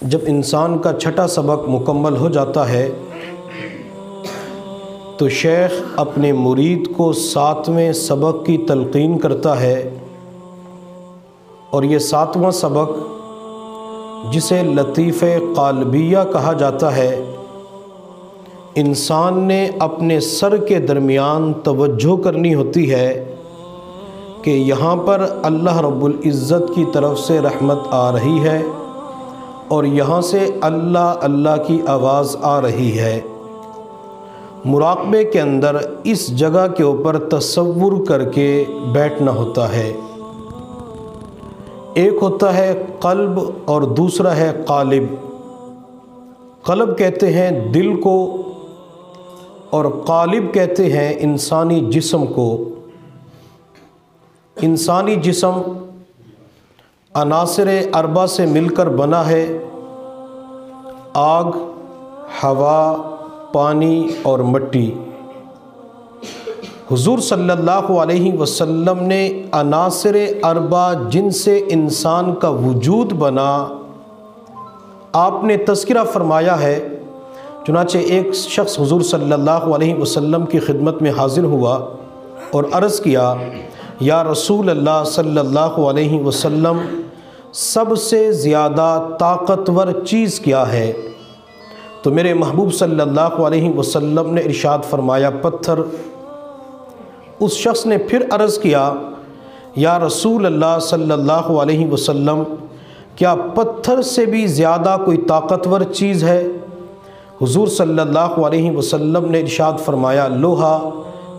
جب انسان کا چھٹا سبق مکمل ہو جاتا ہے تو شیخ اپنے مرید کو 7ویں سبق کی تلقین کرتا ہے، اور یہ 7واں سبق جسے لطیفہ قالبیہ کہا جاتا ہے، انسان نے اپنے سر کے درمیان توجہ کرنی ہوتی ہے کہ یہاں پر اللہ رب العزت کی طرف سے رحمت آ رہی ہے اور یہاں سے اللہ اللہ کی آواز آ رہی ہے۔ مراقبے کے اندر اس جگہ کے اوپر تصور کر کے بیٹھنا ہوتا ہے۔ ایک ہوتا ہے قلب اور دوسرا ہے قالب۔ قلب کہتے ہیں دل کو اور قالب کہتے ہیں انسانی جسم کو۔ انسانی جسم عناصر اربع سے مل کر بنا ہے: آگ، ہوا، پانی اور مٹی۔ حضور صلی اللہ علیہ وسلم نے عناصر اربع جن سے انسان کا وجود بنا، آپ نے تذکرہ فرمایا ہے۔ چنانچہ ایک شخص حضور صلی اللہ علیہ وسلم کی خدمت میں حاضر ہوا اور عرض کیا، یا رسول اللہ صلی اللہ علیہ وسلم، سب سے زیادہ طاقتور چیز کیا ہے؟ تو میرے محبوب صلی اللہ علیہ وسلم نے ارشاد فرمایا، پتھر۔ اس شخص نے پھر عرض کیا، یا رسول اللہ صلی اللہ علیہ وسلم، کیا پتھر سے بھی زیادہ کوئی طاقتور چیز ہے؟ حضور صلی اللہ علیہ وسلم نے ارشاد فرمایا، لوہا،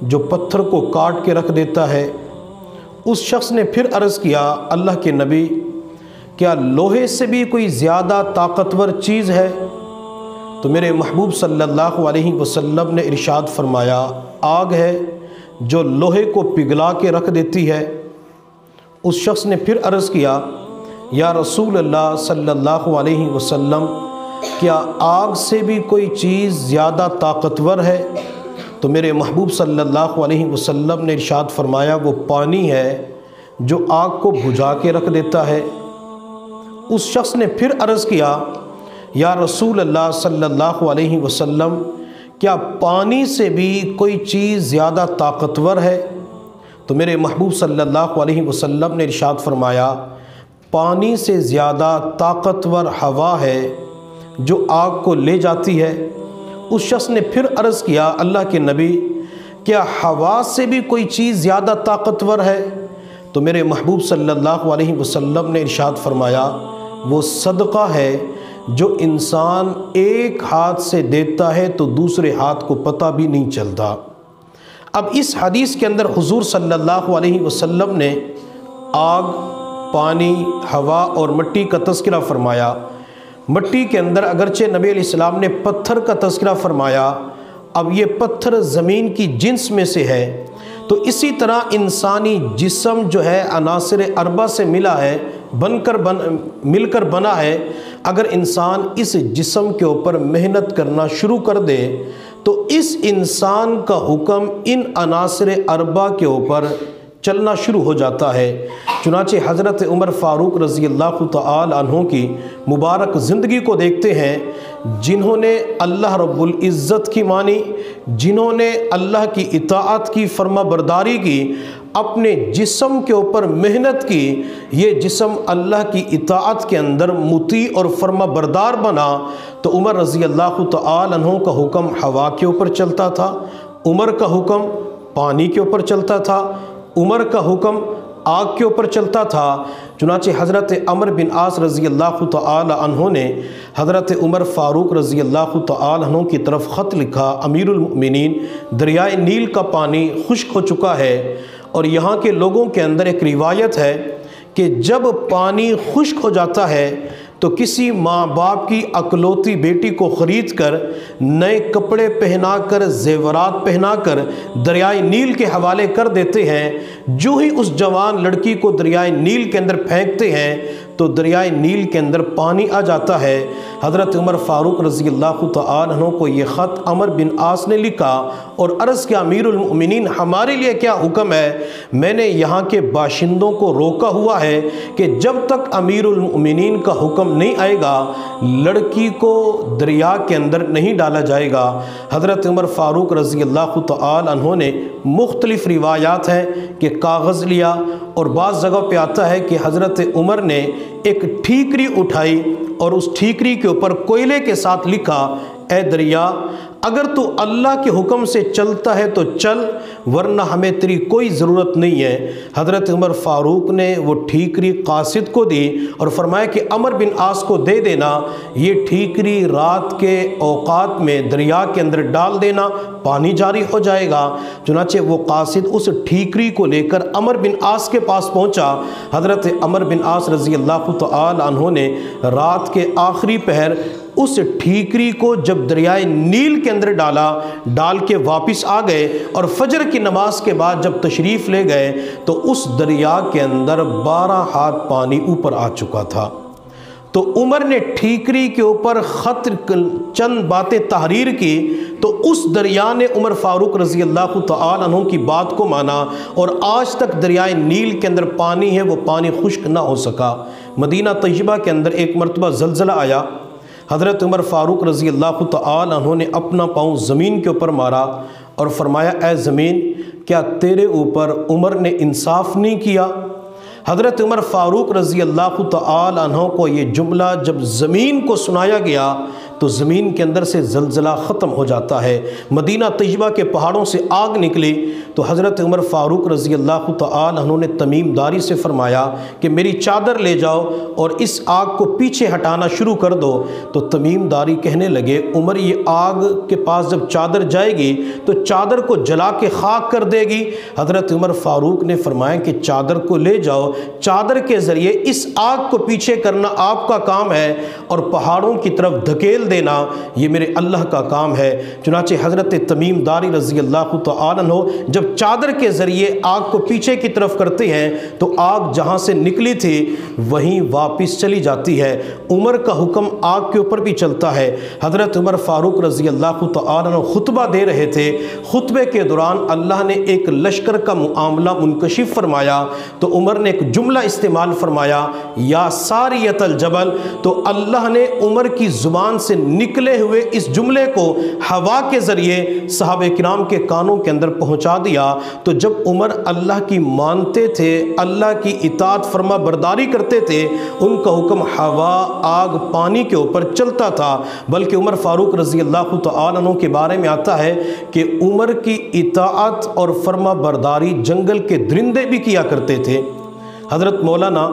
جو پتھر کو کاٹ کے رکھ دیتا ہے۔ اس شخص نے پھر عرض کیا، اللہ کے نبی، کیا لوہے سے بھی کوئی زیادہ طاقتور چیز ہے؟ تو میرے محبوب صلی اللہ علیہ وسلم نے ارشاد فرمایا، آگ ہے جو لوہے کو پگھلا کے رکھ دیتی ہے۔ اس شخص نے پھر عرض کیا، یا رسول اللہ صلی اللہ علیہ وسلم، کیا آگ سے بھی کوئی چیز زیادہ طاقتور ہے؟ تو میرے محبوب صلی اللہ علیہ وسلم نے ارشاد فرمایا، وہ پانی ہے جو آگ کو بجھا کے رکھ دیتا ہے۔ اس شخص نے پھر عرض کیا، یا رسول اللہ صلی اللہ علیہ وسلم، کیا پانی سے بھی کوئی چیز زیادہ طاقتور ہے؟ تو میرے محبوب صلی اللہ علیہ وسلم نے ارشاد فرمایا، پانی سے زیادہ طاقتور ہوا ہے جو آگ کو لے جاتی ہے۔ اس شخص نے پھر عرض کیا، اللہ کے نبی، کیا ہوا سے بھی کوئی چیز زیادہ طاقتور ہے؟ تو میرے محبوب صلی اللہ علیہ وسلم نے ارشاد فرمایا، وہ صدقہ ہے جو انسان ایک ہاتھ سے دیتا ہے تو دوسرے ہاتھ کو پتہ بھی نہیں چلتا۔ اب اس حدیث کے اندر حضور صلی اللہ علیہ وسلم نے آگ، پانی، ہوا اور مٹی کا تذکرہ فرمایا۔ مٹی کے اندر اگرچہ نبی علیہ السلام نے پتھر کا تذکرہ فرمایا، اب یہ پتھر زمین کی جنس میں سے ہے، تو اسی طرح انسانی جسم جو ہے عناصر اربع سے ملا ہے، مل کر بنا ہے۔ اگر انسان اس جسم کے اوپر محنت کرنا شروع کر دے تو اس انسان کا حکم ان عناصر اربع کے اوپر چلنا شروع ہو جاتا ہے۔ چنانچہ حضرت عمر فاروق رضی اللہ تعالی عنہ کی مبارک زندگی کو دیکھتے ہیں، جنہوں نے اللہ رب العزت کی مانی، جنہوں نے اللہ کی اطاعت کی، فرما برداری کی، اپنے جسم کے اوپر محنت کی، یہ جسم اللہ کی اطاعت کے اندر مطیع اور فرما بردار بنا، تو عمر رضی اللہ تعالی عنہ کا حکم ہوا کے اوپر چلتا تھا، عمر کا حکم پانی کے اوپر چلتا تھا، عمر کا حکم آگ کے اوپر چلتا تھا۔ چنانچہ حضرت عمر بن عاص رضی اللہ تعالی عنہ نے حضرت عمر فاروق رضی اللہ تعالی عنہ کی طرف خط لکھا، امیر المؤمنین، دریائے نیل کا پانی خشک ہو چکا ہے، اور یہاں کے لوگوں کے اندر ایک روایت ہے کہ جب پانی خشک ہو جاتا ہے تو کسی ماں باپ کی اکلوتی بیٹی کو خرید کر، نئے کپڑے پہنا کر، زیورات پہنا کر دریائے نیل کے حوالے کر دیتے ہیں۔ جو ہی اس جوان لڑکی کو دریائے نیل کے اندر پھینکتے ہیں تو دریائے نیل کے اندر پانی آ جاتا ہے۔ حضرت عمر فاروق رضی اللہ تعالیٰ عنہ کو یہ خط عمرو بن عاص نے لکھا اور عرض کیا امیر المؤمنین ہمارے لیے کیا حکم ہے؟ میں نے یہاں کے باشندوں کو روکا ہوا ہے کہ جب تک امیر المؤمنین کا حکم نہیں آئے گا لڑکی کو دریا کے اندر نہیں ڈالا جائے گا۔ حضرت عمر فاروق رضی اللہ تعالیٰ عنہ نے مختلف روایات ہیں کہ کاغذ لیا، اور بعض جگہ پہ آتا ہے کہ حضرت عمر نے ایک ٹھیکری اٹھائی اور اس ٹھیکری کے اوپر کوئلے کے ساتھ لکھا، اے دریا اگر تو اللہ کے حکم سے چلتا ہے تو چل، ورنہ ہمیں تیری کوئی ضرورت نہیں ہے۔ حضرت عمر فاروق نے وہ ٹھیکری قاصد کو دی اور فرمایا کہ عمرو بن عاص کو دے دینا، یہ ٹھیکری رات کے اوقات میں دریا کے اندر ڈال دینا، پانی جاری ہو جائے گا۔ چنانچہ وہ قاصد اس ٹھیکری کو لے کر عمرو بن عاص کے پاس پہنچا۔ حضرت عمرو بن عاص رضی اللہ تعالی عنہ نے رات کے آخری پہر اس ٹھیکری کو جب دریائے نیل کے اندر ڈال کے واپس آ گئے، اور فجر کی نماز کے بعد جب تشریف لے گئے تو اس دریا کے اندر 12 ہاتھ پانی اوپر آ چکا تھا۔ تو عمر نے ٹھیکری کے اوپر خط چند باتیں تحریر کی، تو اس دریا نے عمر فاروق رضی اللہ تعالی عنہ کی بات کو مانا، اور آج تک دریائے نیل کے اندر پانی ہے وہ پانی خشک نہ ہو سکا۔ مدینہ طیبہ کے اندر ایک مرتبہ زلزلہ آیا، حضرت عمر فاروق رضی اللہ تعالی عنہ نے اپنا پاؤں زمین کے اوپر مارا اور فرمایا، اے زمین کیا تیرے اوپر عمر نے انصاف نہیں کیا؟ حضرت عمر فاروق رضی اللہ تعالی عنہ کو یہ جملہ جب زمین کو سنایا گیا تو زمین کے اندر سے زلزلہ ختم ہو جاتا ہے، مدینہ طیبہ کے پہاڑوں سے آگ نکلی۔ تو حضرت عمر فاروق رضی اللہ تعالی عنہ نے تمیم داری سے فرمایا کہ میری چادر لے جاؤ اور اس آگ کو پیچھے ہٹانا شروع کر دو۔ تو تمیم داری کہنے لگے، عمر یہ آگ کے پاس جب چادر جائے گی تو چادر کو جلا کے خاک کر دے گی۔ حضرت عمر فاروق نے فرمایا کہ چادر کو لے جاؤ، چادر کے ذریعے اس آگ کو پیچھے کرنا آپ کا کام ہے، اور پہاڑوں کی طرف دھکیل دینا یہ میرے اللہ کا کام ہے۔ چنانچہ حضرت تمیم داری رضی اللہ تعالی عنہ جب چادر کے ذریعے آگ کو پیچھے کی طرف کرتے ہیں تو آگ جہاں سے نکلی تھی وہیں واپس چلی جاتی ہے۔ عمر کا حکم آگ کے اوپر بھی چلتا ہے۔ حضرت عمر فاروق رضی اللہ تعالی عنہ خطبہ دے رہے تھے، خطبے کے دوران اللہ نے ایک لشکر کا معاملہ منکشف فرمایا تو عمر نے ایک جملہ استعمال فرمایا، یا ساریت الجبل۔ تو اللہ نے عمر کی زبان سے نکلے ہوئے اس جملے کو ہوا کے ذریعے صحابہ کرام کے کانوں کے اندر پہنچا دیا۔ تو جب عمر اللہ کی مانتے تھے، اللہ کی اطاعت فرما برداری کرتے تھے، ان کا حکم ہوا، آگ، پانی کے اوپر چلتا تھا۔ بلکہ عمر فاروق رضی اللہ تعالی عنہ کے بارے میں آتا ہے کہ عمر کی اطاعت اور فرما برداری جنگل کے درندے بھی کیا کرتے تھے۔ حضرت مولانا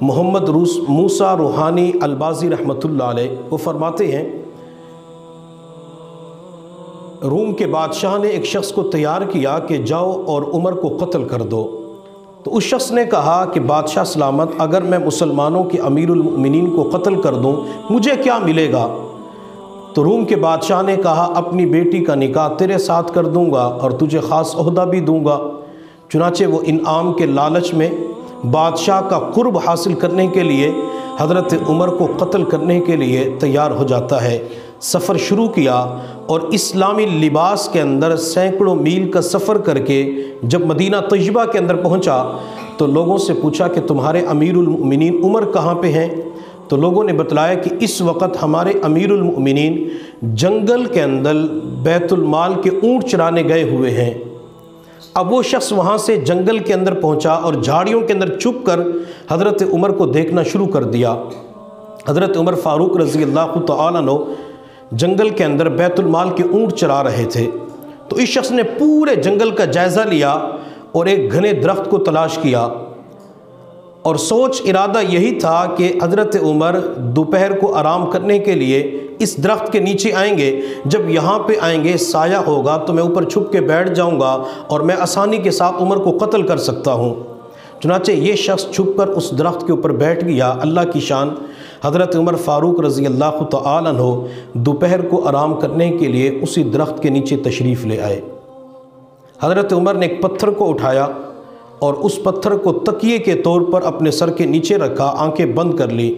محمد موسیٰ روحانی البازی رحمۃ اللہ علیہ وہ فرماتے ہیں، روم کے بادشاہ نے ایک شخص کو تیار کیا کہ جاؤ اور عمر کو قتل کر دو۔ تو اس شخص نے کہا کہ بادشاہ سلامت، اگر میں مسلمانوں کے امیر المؤمنین کو قتل کر دوں مجھے کیا ملے گا؟ تو روم کے بادشاہ نے کہا، اپنی بیٹی کا نکاح تیرے ساتھ کر دوں گا اور تجھے خاص عہدہ بھی دوں گا۔ چنانچہ وہ انعام کے لالچ میں بادشاہ کا قرب حاصل کرنے کے لیے حضرت عمر کو قتل کرنے کے لیے تیار ہو جاتا ہے۔ سفر شروع کیا اور اسلامی لباس کے اندر سینکڑوں میل کا سفر کر کے جب مدینہ طیبہ کے اندر پہنچا تو لوگوں سے پوچھا کہ تمہارے امیر المؤمنین عمر کہاں پہ ہیں؟ تو لوگوں نے بتلایا کہ اس وقت ہمارے امیر المؤمنین جنگل کے اندر بیت المال کے اونٹ چرانے گئے ہوئے ہیں۔ اب وہ شخص وہاں سے جنگل کے اندر پہنچا اور جھاڑیوں کے اندر چھپ کر حضرت عمر کو دیکھنا شروع کر دیا۔ حضرت عمر فاروق رضی اللہ تعالی عنہ جنگل کے اندر بیت المال کے اونٹ چرا رہے تھے۔ تو اس شخص نے پورے جنگل کا جائزہ لیا اور ایک گھنے درخت کو تلاش کیا، اور سوچ ارادہ یہی تھا کہ حضرت عمر دوپہر کو آرام کرنے کے لیے اس درخت کے نیچے آئیں گے، جب یہاں پہ آئیں گے سایہ ہوگا تو میں اوپر چھپ کے بیٹھ جاؤں گا اور میں آسانی کے ساتھ عمر کو قتل کر سکتا ہوں۔ چنانچہ یہ شخص چھپ کر اس درخت کے اوپر بیٹھ گیا۔ اللہ کی شان، حضرت عمر فاروق رضی اللہ تعالی عنہ دوپہر کو آرام کرنے کے لیے اسی درخت کے نیچے تشریف لے آئے۔ حضرت عمر نے ایک پتھر کو اٹھایا اور اس پتھر کو تکیے کے طور پر اپنے سر کے نیچے رکھا، آنکھیں بند کر لی۔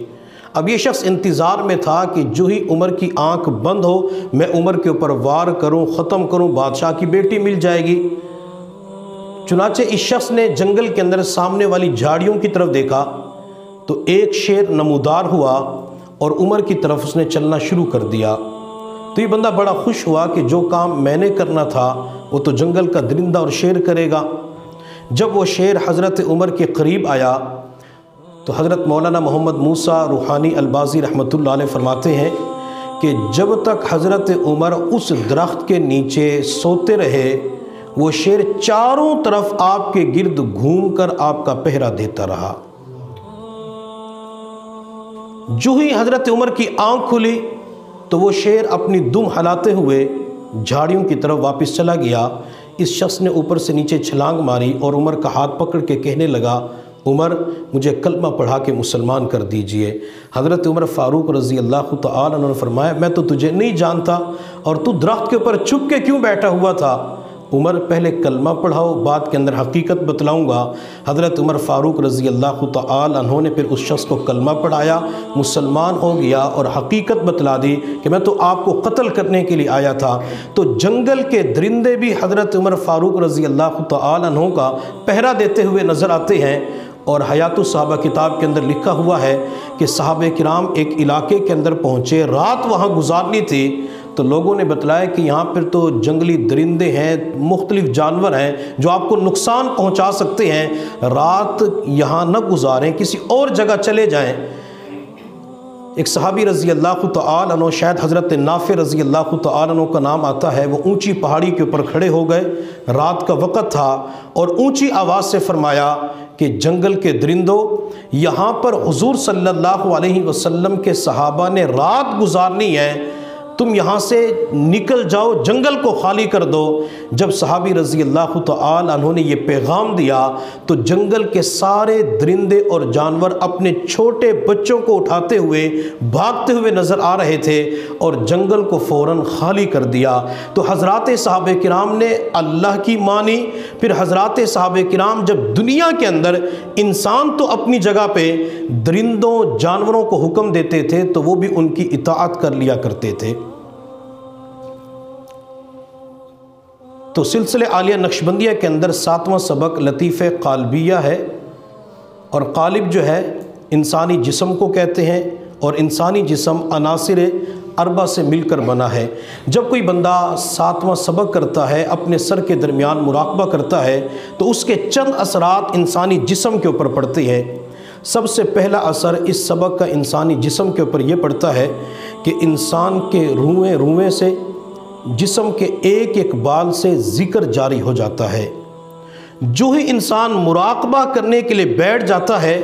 اب یہ شخص انتظار میں تھا کہ جو ہی عمر کی آنکھ بند ہو میں عمر کے اوپر وار کروں، ختم کروں، بادشاہ کی بیٹی مل جائے گی۔ چنانچہ اس شخص نے جنگل کے اندر سامنے والی جھاڑیوں کی طرف دیکھا تو ایک شیر نمودار ہوا اور عمر کی طرف اس نے چلنا شروع کر دیا۔ تو یہ بندہ بڑا خوش ہوا کہ جو کام میں نے کرنا تھا وہ تو جنگل کا درندہ اور شیر کرے گا۔ جب وہ شیر حضرت عمر کے قریب آیا تو حضرت مولانا محمد موسیٰ روحانی البازی رحمۃ اللہ علیہ فرماتے ہیں کہ جب تک حضرت عمر اس درخت کے نیچے سوتے رہے وہ شیر چاروں طرف آپ کے گرد گھوم کر آپ کا پہرا دیتا رہا۔ جو ہی حضرت عمر کی آنکھ کھلی تو وہ شیر اپنی دم ہلاتے ہوئے جھاڑیوں کی طرف واپس چلا گیا۔ اس شخص نے اوپر سے نیچے چھلانگ ماری اور عمر کا ہاتھ پکڑ کے کہنے لگا، عمر مجھے کلمہ پڑھا کے مسلمان کر دیجئے۔ حضرت عمر فاروق رضی اللہ تعالیٰ عنہ نے فرمایا، میں تو تجھے نہیں جانتا اور تو درخت کے اوپر چھپ کے کیوں بیٹھا ہوا تھا؟ عمر پہلے کلمہ پڑھاؤ، بعد کے اندر حقیقت بتلاؤں گا۔ حضرت عمر فاروق رضی اللہ تعالیٰ عنہ نے پھر اس شخص کو کلمہ پڑھایا، مسلمان ہو گیا اور حقیقت بتلا دی کہ میں تو آپ کو قتل کرنے کے لیے آیا تھا۔ تو جنگل کے درندے بھی حضرت عمر فاروق رضی اللہ تعالیٰ عنہ کا پہرا دیتے ہوئے نظر آتے ہیں۔ اور حیات الصحابہ کتاب کے اندر لکھا ہوا ہے کہ صحابہ کرام ایک علاقے کے اندر پہنچے، رات وہاں گزارنی تھی، تو لوگوں نے بتلایا کہ یہاں پر تو جنگلی درندے ہیں، مختلف جانور ہیں جو آپ کو نقصان پہنچا سکتے ہیں، رات یہاں نہ گزاریں، کسی اور جگہ چلے جائیں۔ ایک صحابی رضی اللہ تعالیٰ عنہ، شاید حضرت نافع رضی اللہ تعالیٰ عنہ کا نام آتا ہے، وہ اونچی پہاڑی کے اوپر کھڑے ہو گئے، رات کا وقت تھا، اور اونچی آواز سے فرمایا کہ جنگل کے درندوں، یہاں پر حضور صلی اللہ علیہ وسلم کے صحابہ نے رات گزارنی ہے، تم یہاں سے نکل جاؤ، جنگل کو خالی کر دو۔ جب صحابی رضی اللہ تعالیٰ عنہ نے یہ پیغام دیا تو جنگل کے سارے درندے اور جانور اپنے چھوٹے بچوں کو اٹھاتے ہوئے بھاگتے ہوئے نظر آ رہے تھے اور جنگل کو فوراً خالی کر دیا۔ تو حضرات صحابہ کرام نے اللہ کی مانی۔ پھر حضرات صحابہ کرام جب دنیا کے اندر انسان تو اپنی جگہ پہ درندوں جانوروں کو حکم دیتے تھے تو وہ بھی ان کی اطاعت کر لیا کرتے تھے۔ تو سلسلہ عالیہ نقشبندیہ کے اندر 7واں سبق لطیفہ قالبیہ ہے، اور قالب جو ہے انسانی جسم کو کہتے ہیں، اور انسانی جسم عناصر اربع سے مل کر بنا ہے۔ جب کوئی بندہ 7واں سبق کرتا ہے، اپنے سر کے درمیان مراقبہ کرتا ہے، تو اس کے چند اثرات انسانی جسم کے اوپر پڑتے ہیں۔ سب سے پہلا اثر اس سبق کا انسانی جسم کے اوپر یہ پڑتا ہے کہ انسان کے روئیں روئیں سے، جسم کے ایک ایک بال سے ذکر جاری ہو جاتا ہے۔ جو ہی انسان مراقبہ کرنے کے لیے بیٹھ جاتا ہے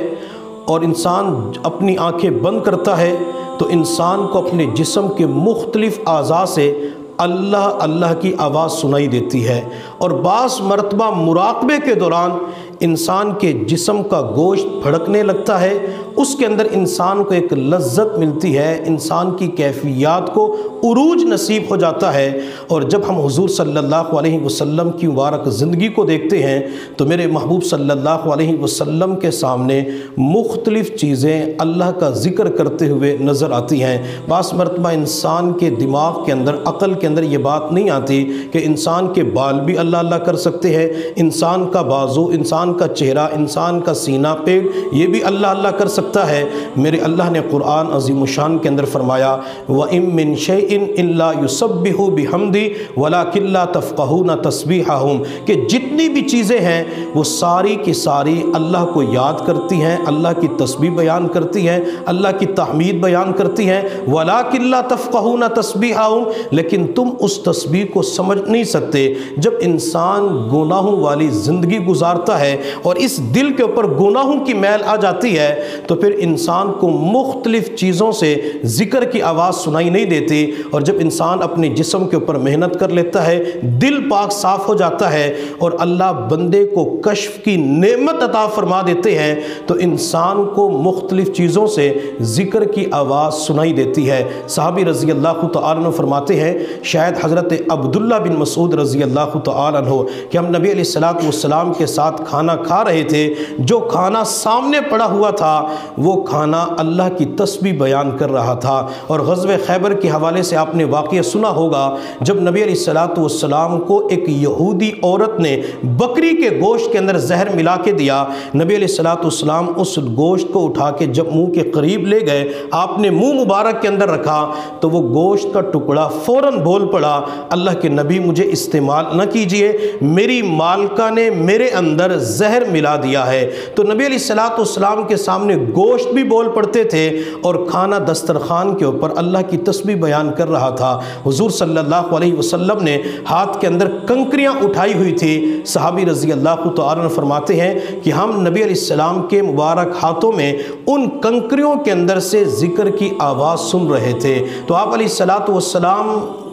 اور انسان اپنی آنکھیں بند کرتا ہے تو انسان کو اپنے جسم کے مختلف اعضاء سے اللہ اللہ کی آواز سنائی دیتی ہے، اور بعض مرتبہ مراقبے کے دوران انسان کے جسم کا گوشت پھڑکنے لگتا ہے، اس کے اندر انسان کو ایک لذت ملتی ہے، انسان کی کیفیات کو عروج نصیب ہو جاتا ہے۔ اور جب ہم حضور صلی اللہ علیہ وسلم کی مبارک زندگی کو دیکھتے ہیں تو میرے محبوب صلی اللہ علیہ وسلم کے سامنے مختلف چیزیں اللہ کا ذکر کرتے ہوئے نظر آتی ہیں۔ بعض مرتبہ انسان کے دماغ کے اندر، عقل کے اندر یہ بات نہیں آتی کہ انسان کے بال بھی اللہ اللہ کر سکتے ہیں، انسان کا بازو، انسان کا چہرہ، انسان کا سینہ، پیٹ، یہ بھی اللہ اللہ کر سکتا ہے۔ میرے اللہ نے قرآن عظیم الشان کے اندر فرمایا وَإِن مِّن شَيْءٍ إِلَّا يُسَبِّحُ بِحَمْدِهِ وَلَكِن لَّا تَفْقَهُونَ تَسْبِيحَهُمْ، کہ جتنی بھی چیزیں ہیں وہ ساری کی ساری اللہ کو یاد کرتی ہیں، اللہ کی تسبیح بیان کرتی ہیں، اللہ کی تحمید بیان کرتی ہیں۔ وَلَكِن لَّا تَفْقَهُونَ تَسْبِيحَهُمْ، لیکن تم اس تسبیح کو سمجھ نہیں سکتے۔ جب انسان گناہوں والی زندگی گزارتا ہے اور اس دل کے اوپر گناہوں کی میل آ جاتی ہے تو پھر انسان کو مختلف چیزوں سے ذکر کی آواز سنائی نہیں دیتی، اور جب انسان اپنے جسم کے اوپر محنت کر لیتا ہے، دل پاک صاف ہو جاتا ہے اور اللہ بندے کو کشف کی نعمت عطا فرما دیتے ہیں، تو انسان کو مختلف چیزوں سے ذکر کی آواز سنائی دیتی ہے۔ صحابی رضی اللہ تعالیٰ عنہ فرماتے ہیں، شاید حضرت عبداللہ بن مسعود رضی اللہ تعالیٰ عنہ کہ ہم نبی علیہ السلام کے ساتھ کھانا کھا رہے تھے، جو کھانا سامنے پڑا ہوا تھا وہ کھانا اللہ کی تسبیح بیان کر رہا تھا۔ اور غزوہ خیبر کے حوالے سے آپ نے واقعہ سنا ہوگا، جب نبی علیہ السلام کو ایک یہودی عورت نے بکری کے گوشت کے اندر زہر ملا کے دیا، نبی علیہ السلام اس گوشت کو اٹھا کے جب منہ کے قریب لے گئے، آپ نے منہ مبارک کے اندر رکھا تو وہ گوشت کا ٹکڑا فوراً بول پڑا، اللہ کے نبی مجھے استعمال نہ کیجئے، میری مالکہ نے میرے اندر زہر ملا دیا ہے۔ تو نبی علیہ السلام کے سامنے گوشت بھی بول پڑتے تھے اور کھانا دسترخوان کے اوپر اللہ کی تسبیح بیان کر رہا تھا۔ حضور صلی اللہ علیہ وسلم نے ہاتھ کے اندر کنکریاں اٹھائی ہوئی تھی۔ صحابی رضی اللہ تعالیٰ عنہ فرماتے ہیں کہ ہم نبی علیہ السلام کے مبارک ہاتھوں میں ان کنکریوں کے اندر سے ذکر کی آواز سن رہے تھے۔ تو آپ علیہ السلام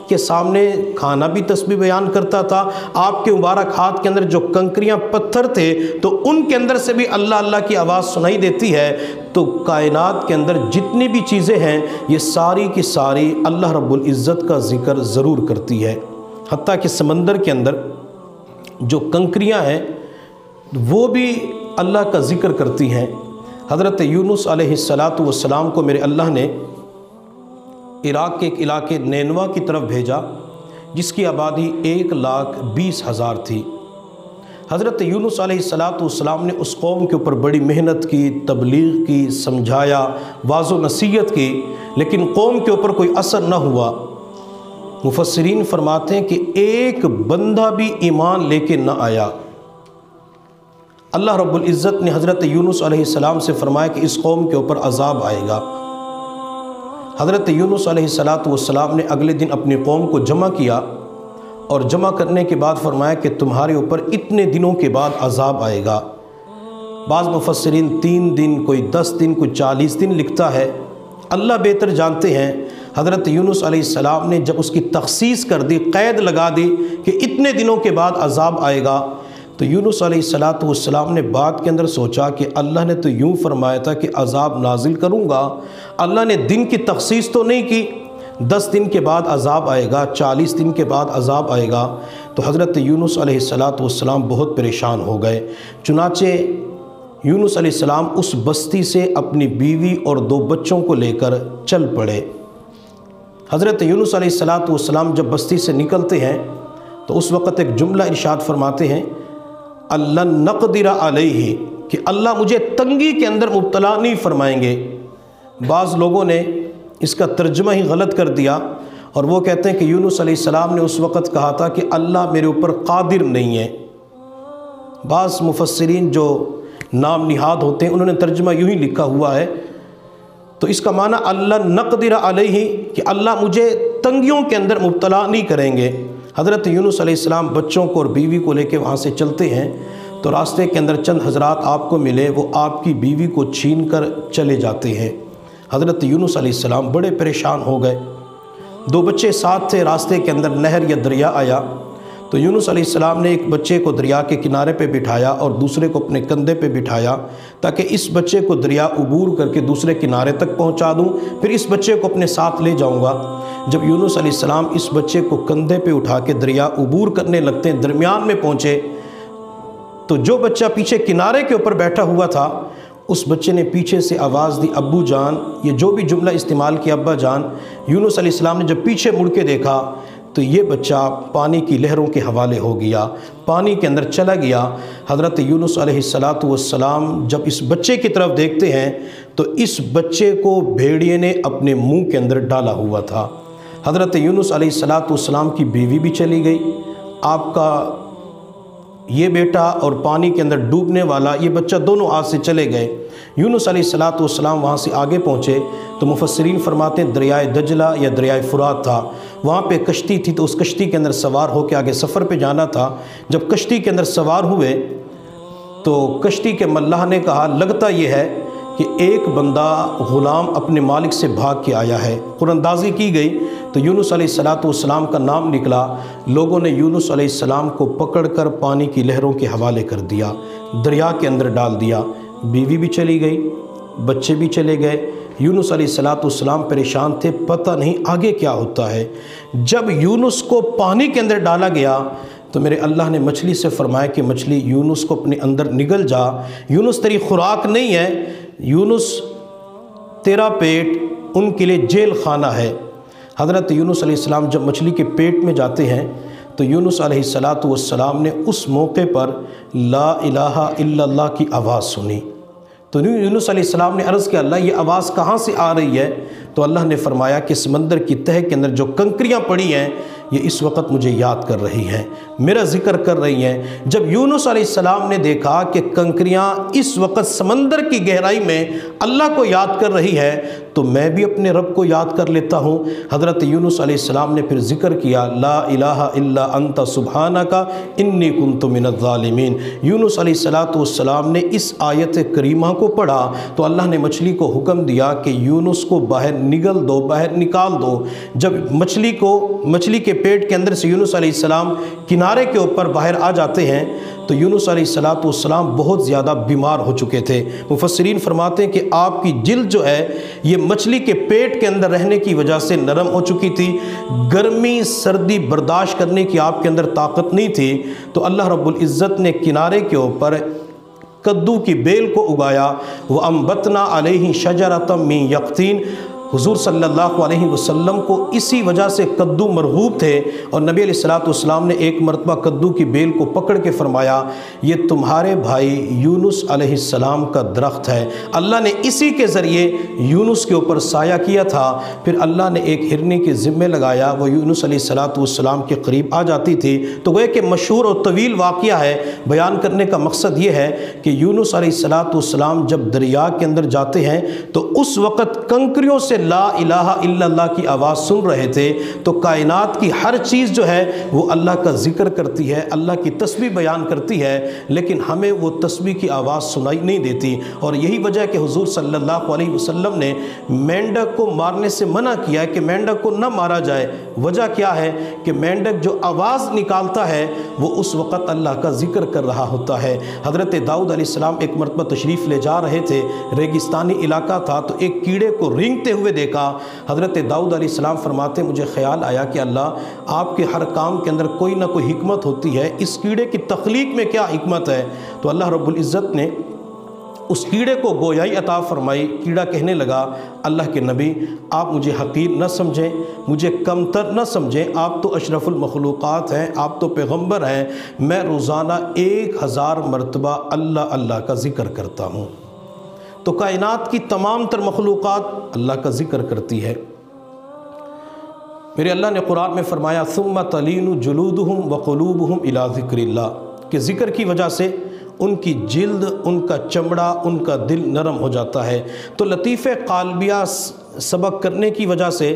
کے سامنے کھانا بھی تسبیح بیان کرتا تھا، آپ کے مبارک ہاتھ کے اندر جو کنکریاں پتھر تھے تو ان کے اندر سے بھی اللہ اللہ کی آواز سنائی دیتی ہے۔ تو کائنات کے اندر جتنی بھی چیزیں ہیں یہ ساری کی ساری اللہ رب العزت کا ذکر ضرور کرتی ہے، حتیٰ کہ سمندر کے اندر جو کنکریاں ہیں وہ بھی اللہ کا ذکر کرتی ہیں۔ حضرت یونس علیہ السلام کو میرے اللہ نے عراق کے ایک علاقے نینوا کی طرف بھیجا جس کی آبادی 1,20,000 تھی۔ حضرت یونس علیہ السلام نے اس قوم کے اوپر بڑی محنت کی، تبلیغ کی، سمجھایا، واعظ و نصیحت کی، لیکن قوم کے اوپر کوئی اثر نہ ہوا۔ مفسرین فرماتے ہیں کہ ایک بندہ بھی ایمان لے کے نہ آیا۔ اللہ رب العزت نے حضرت یونس علیہ السلام سے فرمایا کہ اس قوم کے اوپر عذاب آئے گا۔ حضرت یونس علیہ السلام نے اگلے دن اپنی قوم کو جمع کیا اور جمع کرنے کے بعد فرمایا کہ تمہارے اوپر اتنے دنوں کے بعد عذاب آئے گا۔ بعض مفسرین 3 دن، کوئی 10 دن، کوئی 40 دن لکھتا ہے، اللہ بہتر جانتے ہیں۔ حضرت یونس علیہ السلام نے جب اس کی تخصیص کر دی، قید لگا دی کہ اتنے دنوں کے بعد عذاب آئے گا، تو یونس علیہ السلام نے بات کے اندر سوچا کہ اللہ نے تو یوں فرمایا تھا کہ عذاب نازل کروں گا، اللہ نے دن کی تخصیص تو نہیں کی، 10 دن کے بعد عذاب آئے گا، 40 دن کے بعد عذاب آئے گا۔ تو حضرت یونس علیہ السلام بہت پریشان ہو گئے۔ چنانچہ یونس علیہ السلام اس بستی سے اپنی بیوی اور 2 بچوں کو لے کر چل پڑے۔ حضرت یونس علیہ السلام جب بستی سے نکلتے ہیں تو اس وقت ایک جملہ ارشاد فرماتے ہیں، اللہ نقدر علیہ، کہ اللہ مجھے تنگی کے اندر مبتلا نہیں فرمائیں گے۔ بعض لوگوں نے اس کا ترجمہ ہی غلط کر دیا اور وہ کہتے ہیں کہ یونس علیہ السلام نے اس وقت کہا تھا کہ اللہ میرے اوپر قادر نہیں ہے۔ بعض مفسرین جو نام نہاد ہوتے ہیں انہوں نے ترجمہ یوں ہی لکھا ہوا ہے، تو اس کا معنی اللہ نقدر علیہ کہ اللہ مجھے تنگیوں کے اندر مبتلا نہیں کریں گے۔ حضرت یونس علیہ السلام بچوں کو اور بیوی کو لے کے وہاں سے چلتے ہیں تو راستے کے اندر چند حضرات آپ کو ملے، وہ آپ کی بیوی کو چھین کر چلے جاتے ہیں۔ حضرت یونس علیہ السلام بڑے پریشان ہو گئے، 2 بچے ساتھ تھے، راستے کے اندر نہر یا دریا آیا تو یونس علیہ السلام نے ایک بچے کو دریا کے کنارے پہ بٹھایا اور دوسرے کو اپنے کندھے پہ بٹھایا تاکہ اس بچے کو دریا عبور کر کے دوسرے کنارے تک پہنچا دوں، پھر اس بچے کو اپنے ساتھ لے جاؤں گا۔ جب یونس علیہ السلام اس بچے کو کندھے پہ اٹھا کے دریا عبور کرنے لگتے ہیں، درمیان میں پہنچے تو جو بچہ پیچھے کنارے کے اوپر بیٹھا ہوا تھا اس بچے نے پیچھے سے آواز دی، ابو جان، یہ جو بھی جملہ استعمال کیا، ابا جان۔ یونس علیہ السلام نے جب پیچھے مڑ کے دیکھا تو یہ بچہ پانی کی لہروں کے حوالے ہو گیا، پانی کے اندر چلا گیا۔ حضرت یونس علیہ السلام جب اس بچے کی طرف دیکھتے ہیں تو اس بچے کو بھیڑیے نے اپنے منہ کے اندر ڈالا ہوا تھا۔ حضرت یونس علیہ السلام کی بیوی بھی چلی گئی، آپ کا یہ بیٹا اور پانی کے اندر ڈوبنے والا یہ بچہ دونوں ہاتھ سے چلے گئے۔ یونس علیہ السلام وہاں سے آگے پہنچے تو مفسرین فرماتے ہیں دریائے دجلہ یا دریائے فرات تھا، وہاں پہ کشتی تھی تو اس کشتی کے اندر سوار ہو کے آگے سفر پہ جانا تھا۔ جب کشتی کے اندر سوار ہوئے تو کشتی کے ملاح نے کہا لگتا یہ ہے کہ ایک بندہ غلام اپنے مالک سے بھاگ کے آیا ہے، قرآن اندازی کی گئی تو یونس علیہ السلام کا نام نکلا۔ لوگوں نے یونس علیہ السلام کو پکڑ کر پانی کی لہروں کے حوالے کر دیا، دریا کے اندر ڈال دیا۔ بیوی بھی چلی گئی، بچے بھی چلے گئے۔ یونس علیہ السلام پریشان تھے، پتہ نہیں آگے کیا ہوتا ہے۔ جب یونس کو پانی کے اندر ڈالا گیا تو میرے اللہ نے مچھلی سے فرمایا کہ مچھلی یونس کو اپنے اندر نگل جا، یونس تیری خوراک نہیں ہے، یونس تیرا پیٹ ان کے لیے جیل خانہ ہے۔ حضرت یونس علیہ السلام جب مچھلی کے پیٹ میں جاتے ہیں تو یونس علیہ السلام نے اس موقع پر لا الہ الا اللہ کی آواز سنی۔ تو یونس علیہ السلام نے عرض کیا اللہ یہ آواز کہاں سے آ رہی ہے؟ تو اللہ نے فرمایا کہ سمندر کی تہہ کے اندر جو کنکریاں پڑی ہیں یہ اس وقت مجھے یاد کر رہی ہیں، میرا ذکر کر رہی ہیں۔ جب یونس علیہ السلام نے دیکھا کہ کنکریاں اس وقت سمندر کی گہرائی میں اللہ کو یاد کر رہی ہے تو میں بھی اپنے رب کو یاد کر لیتا ہوں۔ حضرت یونس علیہ السلام نے پھر ذکر کیا لا الہ الا انت سبحانک انی کنت من الظالمین۔ یونس علیہ السلام نے اس آیت کریمہ کو پڑھا تو اللہ نے مچھلی کو حکم دیا کہ یونس کو باہر نگل دو، باہر نکال دو۔ جب مچھلی کے پیٹ کے اندر سے یونس علیہ السلام کنارے کے اوپر باہر آ جاتے ہیں تو یونس علیہ السلام بہت زیادہ بیمار ہو چکے تھے۔ مفسرین فرماتے ہیں کہ آپ کی جلد جو ہے یہ مچھلی کے پیٹ کے اندر رہنے کی وجہ سے نرم ہو چکی تھی، گرمی سردی برداشت کرنے کی آپ کے اندر طاقت نہیں تھی۔ تو اللہ رب العزت نے کنارے کے اوپر کدو کی بیل کو اگایا، وَأَنبَتْنَا عَلَيْهِ شَجَرَةً مِّن يَقْطِينٍ۔ حضور صلی اللہ علیہ وسلم کو اسی وجہ سے کدو مرغوب تھے، اور نبی علیہ السلام نے ایک مرتبہ کدو کی بیل کو پکڑ کے فرمایا یہ تمہارے بھائی یونس علیہ السلام کا درخت ہے۔ اللہ نے اسی کے ذریعے یونس کے اوپر سایہ کیا تھا۔ پھر اللہ نے ایک ہرنی کے ذمے لگایا، وہ یونس علیہ السلام کے قریب آ جاتی تھی۔ تو وہ ایک مشہور اور طویل واقعہ ہے، بیان کرنے کا مقصد یہ ہے کہ یونس علیہ السلام جب دریا کے اندر جاتے ہیں تو اس وقت کنکریوں سے لا الہ الا اللہ کی آواز سن رہے تھے۔ تو کائنات کی ہر چیز جو ہے وہ اللہ کا ذکر کرتی ہے، اللہ کی تسبیح بیان کرتی ہے، لیکن ہمیں وہ تسبیح کی آواز سنائی نہیں دیتی۔ اور یہی وجہ ہے کہ حضور صلی اللہ علیہ وسلم نے مینڈک کو مارنے سے منع کیا ہے کہ مینڈک کو نہ مارا جائے۔ وجہ کیا ہے کہ مینڈک جو آواز نکالتا ہے وہ اس وقت اللہ کا ذکر کر رہا ہوتا ہے۔ حضرت داؤد علیہ السلام ایک مرتبہ تشریف لے جا رہے تھے، ریگستانی علاقہ تھا، تو ایک کیڑے کو رینگتے ہوئے دیکھا۔ حضرت داؤد علیہ السلام فرماتے مجھے خیال آیا کہ اللہ آپ کے ہر کام کے اندر کوئی نہ کوئی حکمت ہوتی ہے، اس کیڑے کی تخلیق میں کیا حکمت ہے؟ تو اللہ رب العزت نے اس کیڑے کو گویائی عطا فرمائی۔ کیڑا کہنے لگا اللہ کے نبی آپ مجھے حقیر نہ سمجھیں، مجھے کمتر نہ سمجھیں، آپ تو اشرف المخلوقات ہیں، آپ تو پیغمبر ہیں، میں روزانہ 1000 مرتبہ اللہ اللہ کا ذکر کرتا ہوں۔ تو کائنات کی تمام تر مخلوقات اللہ کا ذکر کرتی ہے۔ میرے اللہ نے قرآن میں فرمایا ثم تلین جلودہم وقلوبہم الی ذکر اللہ، کہ ذکر کی وجہ سے ان کی جلد، ان کا چمڑا، ان کا دل نرم ہو جاتا ہے۔ تو لطیفہ قالبیہ سبق کرنے کی وجہ سے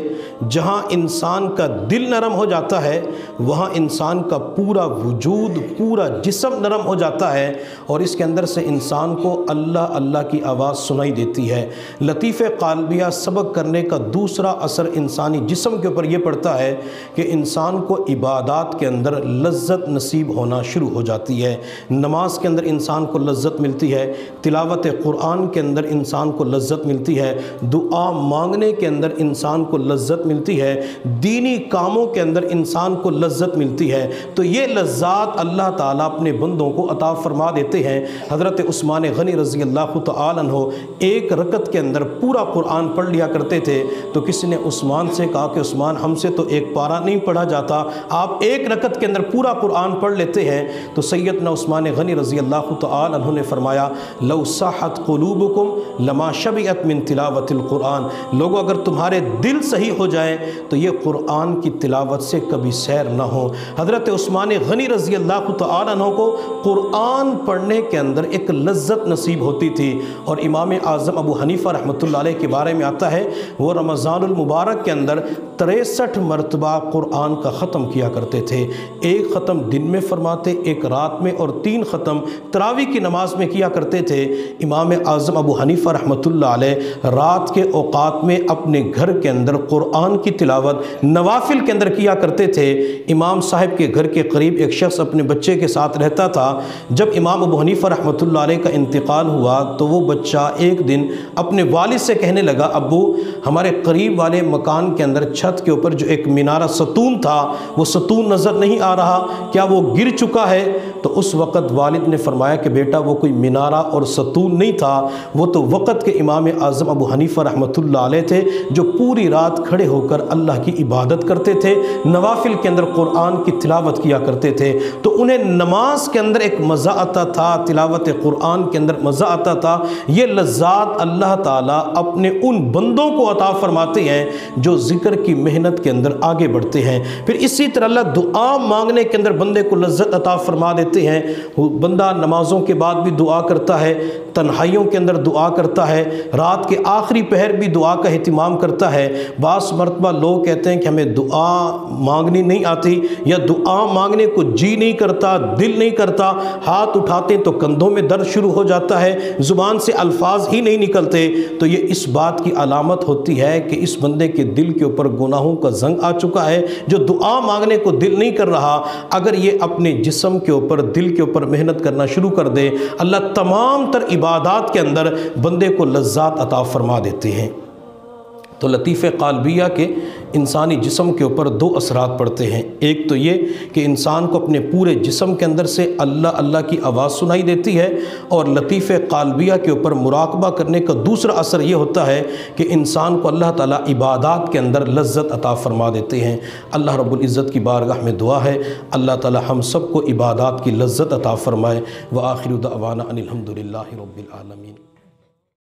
جہاں انسان کا دل نرم ہو جاتا ہے وہاں انسان کا پورا وجود، پورا جسم نرم ہو جاتا ہے، اور اس کے اندر سے انسان کو اللہ اللہ کی آواز سنائی دیتی ہے۔ لطیفہ قالبیہ سبق کرنے کا دوسرا اثر انسانی جسم کے اوپر یہ پڑتا ہے کہ انسان کو عبادات کے اندر لذت نصیب ہونا شروع ہو جاتی ہے۔ نماز کے اندر انسان کو لذت ملتی ہے، تلاوت قرآن کے اندر انسان کو لذت ملتی ہے، دعا مانگنے کے اندر انسان کو لذت ملتی ہے، دینی کاموں کے اندر انسان کو لذت ملتی ہے۔ تو یہ لذات اللہ تعالیٰ اپنے بندوں کو عطا فرما دیتے ہیں۔ حضرت عثمان غنی رضی اللہ تعالیٰ عنہ ایک رکعت کے اندر پورا قرآن پڑھ لیا کرتے تھے۔ تو کسی نے عثمان سے کہا کہ عثمان ہم سے تو ایک پارہ نہیں پڑھا جاتا، آپ ایک رکعت کے اندر پورا قرآن پڑھ لیتے ہیں۔ تو سیدنا عثمان غنی رضی اللہ تعالیٰ عنہ نے فرمایا لو صحت قلوبکم لما شبعت من تلاوت القرآن، لوگوں اگر تمہارے دل صحیح ہو جائیں تو یہ قرآن کی تلاوت سے کبھی سیر نہ ہو۔ حضرت عثمان غنی رضی اللہ تعالیٰ عنہ کو قرآن پڑھنے کے اندر ایک لذت نصیب ہوتی تھی، اور امام اعظم ابو حنیفہ رحمۃ اللہ علیہ کے بارے میں آتا ہے وہ رمضان المبارک کے اندر 63 مرتبہ قرآن کا ختم کیا کرتے تھے۔ ایک ختم دن میں فرماتے، ایک رات میں، اور 3 ختم تراویح کی نماز میں کیا کرتے تھے۔ امام اعظم ابو حنیفہ رحمۃ اللہ علیہ رات کے اوقات میں اپنے گھر کے اندر قرآن کی تلاوت نوافل کے اندر کیا کرتے تھے۔ امام صاحب کے گھر کے قریب ایک شخص اپنے بچے کے ساتھ رہتا تھا۔ جب امام ابو حنیفہ رحمۃ اللہ علیہ کا انتقال ہوا تو وہ بچہ ایک دن اپنے والد سے کہنے لگا، ابو ہمارے قریب والے مکان کے اندر چھت کے اوپر جو ایک مینارہ ستون تھا وہ ستون نظر نہیں آ رہا، کیا وہ گر چکا ہے؟ تو اس وقت والد نے فرمایا کہ بیٹا وہ کوئی مینارہ اور ستون نہیں تھا، وہ تو وقت کے امام اعظم ابو حنیفہ رحمۃ اللہ علیہ تھے جو پوری رات کھڑے ہو کر اللہ کی عبادت کرتے تھے، نوافل کے اندر قرآن کی تلاوت کیا کرتے تھے۔ تو انہیں نماز کے اندر ایک مزہ آتا تھا، تلاوت قرآن کے اندر مزہ آتا تھا۔ یہ لذات اللہ تعالیٰ اپنے ان بندوں کو عطا فرماتے ہیں جو ذکر کی محنت کے اندر آگے بڑھتے ہیں۔ پھر اسی طرح اللہ دعا مانگنے کے اندر بندے کو لذت عطا فرما دیتے ہیں۔ بندہ نمازوں کے بعد بھی دعا کرتا ہے، تنہائیوں کے اندر دعا کرتا ہے، رات کے آخری پہر بھی دعا کا اہتمام کرتا ہے۔ بعض مرتبہ لوگ کہتے ہیں کہ ہمیں دعا مانگنی نہیں آتی، یا دعا مانگنے کو جی نہیں کرتا، دل نہیں کرتا، ہاتھ اٹھاتے تو کندھوں میں درد شروع ہو جاتا ہے، زبان سے الفاظ ہی نہیں نکلتے، تو یہ اس بات کی علامت ہوتی ہے کہ اس بندے کے دل کے اوپر گناہوں کا زنگ آ چکا ہے، جو دعا مانگنے کو دل نہیں کر رہا۔ اگر یہ اپنے جسم کے اوپر، دل کے اوپر محنت کرنا شروع کر دے، اللہ تمام تر عبادات کے اندر بندے کو لذات عطا فرما دیتے ہیں۔ تو لطیفہ قالبیہ کے انسانی جسم کے اوپر 2 اثرات پڑتے ہیں۔ ایک تو یہ کہ انسان کو اپنے پورے جسم کے اندر سے اللہ اللہ کی آواز سنائی دیتی ہے، اور لطیفہ قالبیہ کے اوپر مراقبہ کرنے کا دوسرا اثر یہ ہوتا ہے کہ انسان کو اللہ تعالیٰ عبادات کے اندر لذت عطا فرما دیتے ہیں۔ اللہ رب العزت کی بارگاہ میں دعا ہے اللہ تعالیٰ ہم سب کو عبادات کی لذت عطا فرمائے۔ وآخر دعوانا ان الحمد للہ رب العالمین۔